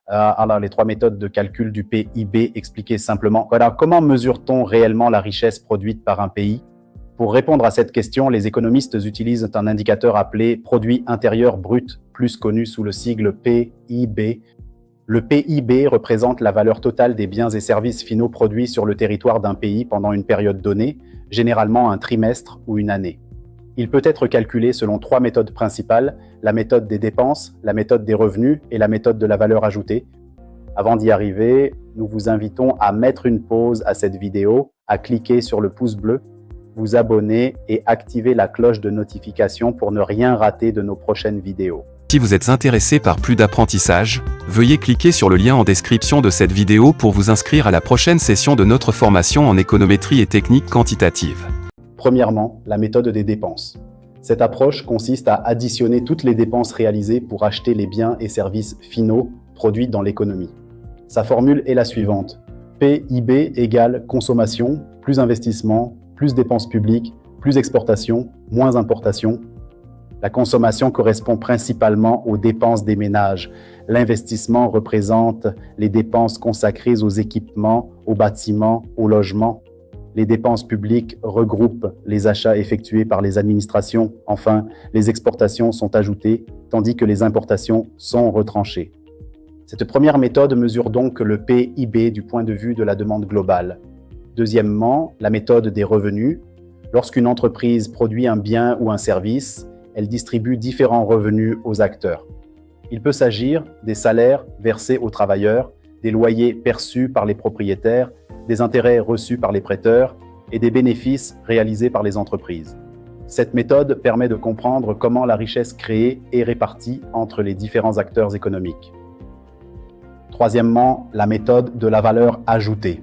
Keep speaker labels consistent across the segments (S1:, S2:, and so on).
S1: Alors, les trois méthodes de calcul du PIB expliquées simplement. Voilà, comment mesure-t-on réellement la richesse produite par un pays? Pour répondre à cette question, les économistes utilisent un indicateur appelé produit intérieur brut, plus connu sous le sigle PIB. Le PIB représente la valeur totale des biens et services finaux produits sur le territoire d'un pays pendant une période donnée, généralement un trimestre ou une année. Il peut être calculé selon trois méthodes principales, la méthode des dépenses, la méthode des revenus et la méthode de la valeur ajoutée. Avant d'y arriver, nous vous invitons à mettre une pause à cette vidéo, à cliquer sur le pouce bleu, vous abonner et activer la cloche de notification pour ne rien rater de nos prochaines vidéos.
S2: Si vous êtes intéressé par plus d'apprentissage, veuillez cliquer sur le lien en description de cette vidéo pour vous inscrire à la prochaine session de notre formation en économétrie et techniques quantitatives.
S1: Premièrement, la méthode des dépenses. Cette approche consiste à additionner toutes les dépenses réalisées pour acheter les biens et services finaux produits dans l'économie. Sa formule est la suivante. PIB égale consommation, plus investissement, plus dépenses publiques, plus exportation, moins importation. La consommation correspond principalement aux dépenses des ménages. L'investissement représente les dépenses consacrées aux équipements, aux bâtiments, aux logements. Les dépenses publiques regroupent les achats effectués par les administrations. Enfin, les exportations sont ajoutées, tandis que les importations sont retranchées. Cette première méthode mesure donc le PIB du point de vue de la demande globale. Deuxièmement, la méthode des revenus. Lorsqu'une entreprise produit un bien ou un service, elle distribue différents revenus aux acteurs. Il peut s'agir des salaires versés aux travailleurs, des loyers perçus par les propriétaires, des intérêts reçus par les prêteurs et des bénéfices réalisés par les entreprises. Cette méthode permet de comprendre comment la richesse créée est répartie entre les différents acteurs économiques. Troisièmement, la méthode de la valeur ajoutée.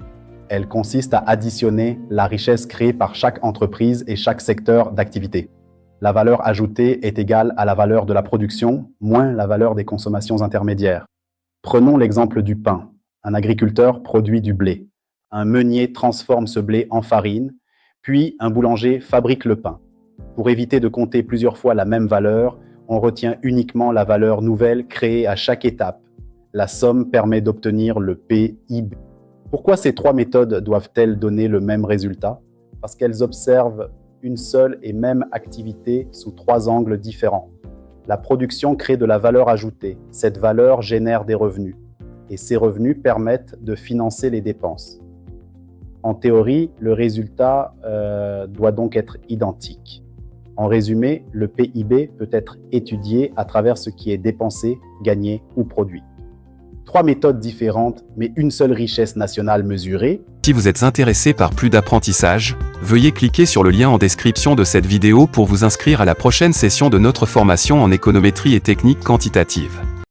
S1: Elle consiste à additionner la richesse créée par chaque entreprise et chaque secteur d'activité. La valeur ajoutée est égale à la valeur de la production moins la valeur des consommations intermédiaires. Prenons l'exemple du pain. Un agriculteur produit du blé. Un meunier transforme ce blé en farine, puis un boulanger fabrique le pain. Pour éviter de compter plusieurs fois la même valeur, on retient uniquement la valeur nouvelle créée à chaque étape. La somme permet d'obtenir le PIB. Pourquoi ces trois méthodes doivent-elles donner le même résultat? Parce qu'elles observent une seule et même activité sous trois angles différents. La production crée de la valeur ajoutée. Cette valeur génère des revenus. Et ces revenus permettent de financer les dépenses. En théorie, le résultat doit donc être identique. En résumé, le PIB peut être étudié à travers ce qui est dépensé, gagné ou produit. Trois méthodes différentes, mais une seule richesse nationale mesurée.
S2: Si vous êtes intéressé par plus d'apprentissage, veuillez cliquer sur le lien en description de cette vidéo pour vous inscrire à la prochaine session de notre formation en économétrie et techniques quantitatives.